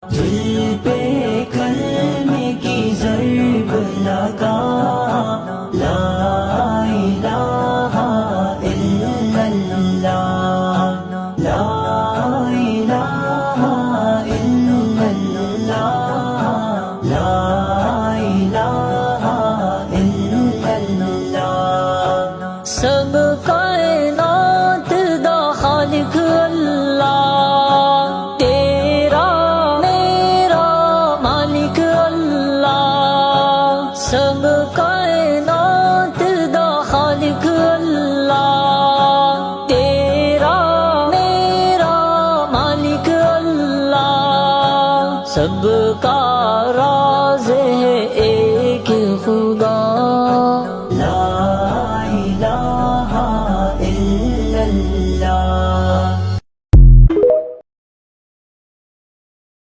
दिल पे कलमे की ज़र्ब लगा, ला इलाहा इल्लल्लाह, ला इलाहा इल्लल्लाह, ला इलाहा इल्लल्लाह। सब कायनात दा खालिक अल्लाह, सब कायनात दा खालिक अल्लाह, तेरा मेरा मालिक अल्लाह। सबका राज़ है